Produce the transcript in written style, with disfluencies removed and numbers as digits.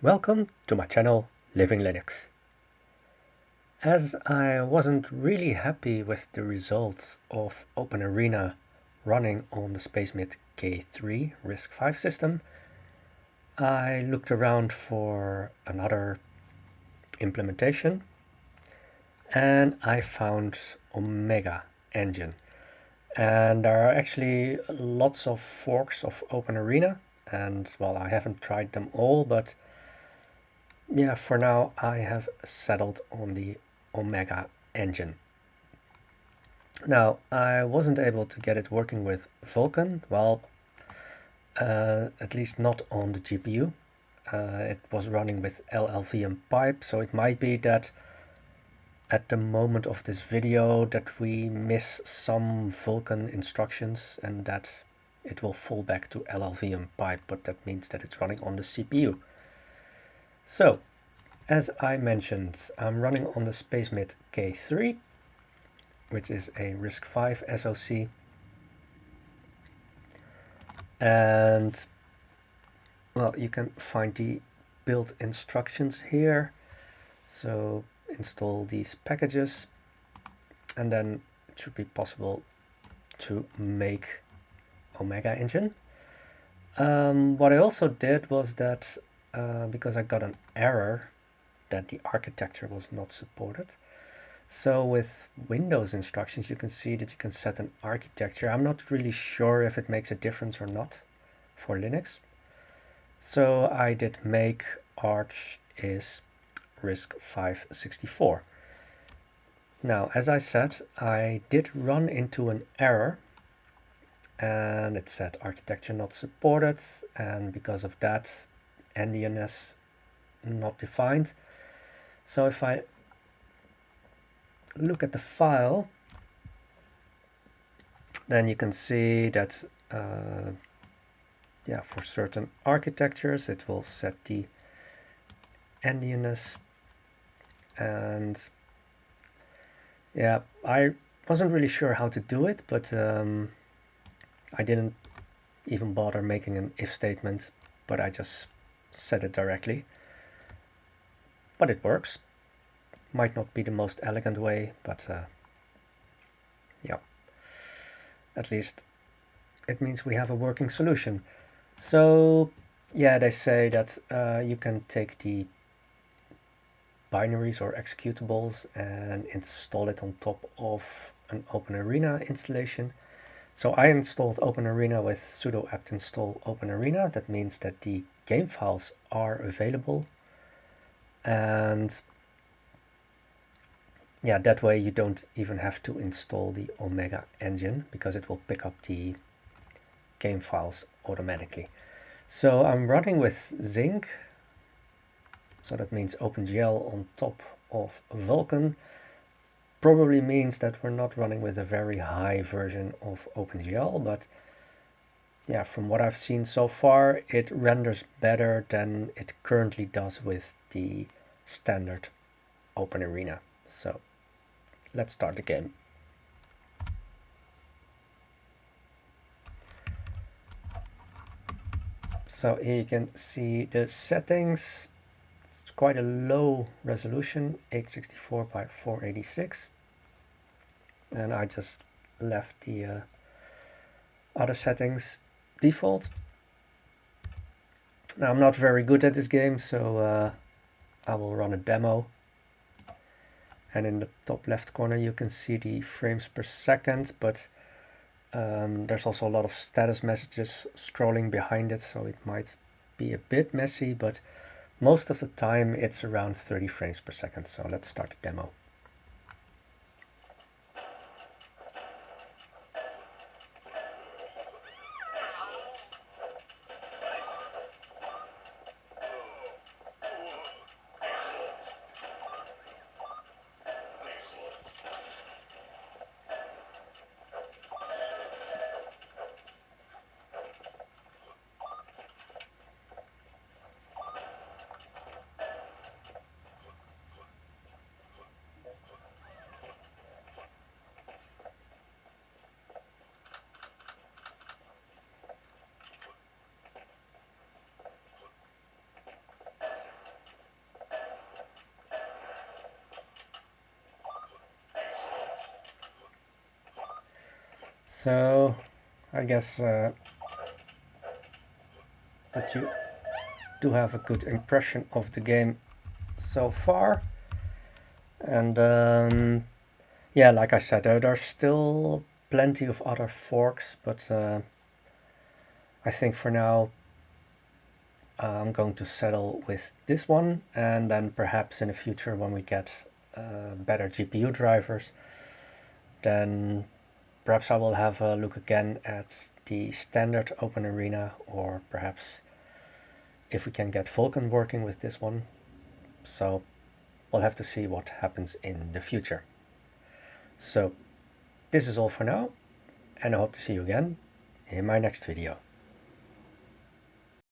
Welcome to my channel, Living Linux. As I wasn't really happy with the results of OpenArena running on the SpcemiT K3 RISC-V system, I looked around for another implementation and I found OmegA-engine. And there are actually lots of forks of OpenArena, and well, I haven't tried them all, but yeah, for now I have settled on the OmegA-engine. Now, I wasn't able to get it working with Vulkan, well, at least not on the GPU. It was running with LLVM pipe, so it might be that at the moment of this video that we miss some Vulkan instructions and that it will fall back to LLVM pipe, but that means that it's running on the CPU. So, as I mentioned, I'm running on the SpcemiT K3, which is a RISC-V SoC. And, well, you can find the build instructions here. So install these packages, and then it should be possible to make OmegA-engine. What I also did was that, because I got an error that the architecture was not supported. So with Windows instructions, you can see that you can set an architecture. I'm not really sure if it makes a difference or not for Linux. So I did make arch is RISC-V 64. Now, as I said, I did run into an error and it said architecture not supported, and because of that, endianess not defined. So if I look at the file, then you can see that for certain architectures it will set the endianess, and yeah, I wasn't really sure how to do it, but I didn't even bother making an if statement, but I just set it directly. But it works. Might not be the most elegant way, but yeah, at least it means we have a working solution. So yeah, they say that you can take the binaries or executables and install it on top of an OpenArena installation. So I installed OpenArena with sudo apt install OpenArena. That means that the game files are available, and yeah, that way you don't even have to install the OmegA-engine because it will pick up the game files automatically. So I'm running with Zink, so that means OpenGL on top of Vulkan. Probably means that we're not running with a very high version of OpenGL, but yeah, from what I've seen so far, it renders better than it currently does with the standard OpenArena. So let's start the game. So here you can see the settings. It's quite a low resolution, 864 by 486. And I just left the other settings default. Now, I'm not very good at this game, so I will run a demo. And in the top left corner you can see the frames per second, but there's also a lot of status messages scrolling behind it, so it might be a bit messy, but most of the time it's around 30 frames per second. So let's start the demo. So I guess that you do have a good impression of the game so far. And yeah, like I said, there's still plenty of other forks, but I think for now I'm going to settle with this one, and then perhaps in the future when we get better GPU drivers, then perhaps I will have a look again at the standard OpenArena, or perhaps if we can get Vulkan working with this one. So we'll have to see what happens in the future. So this is all for now, and I hope to see you again in my next video.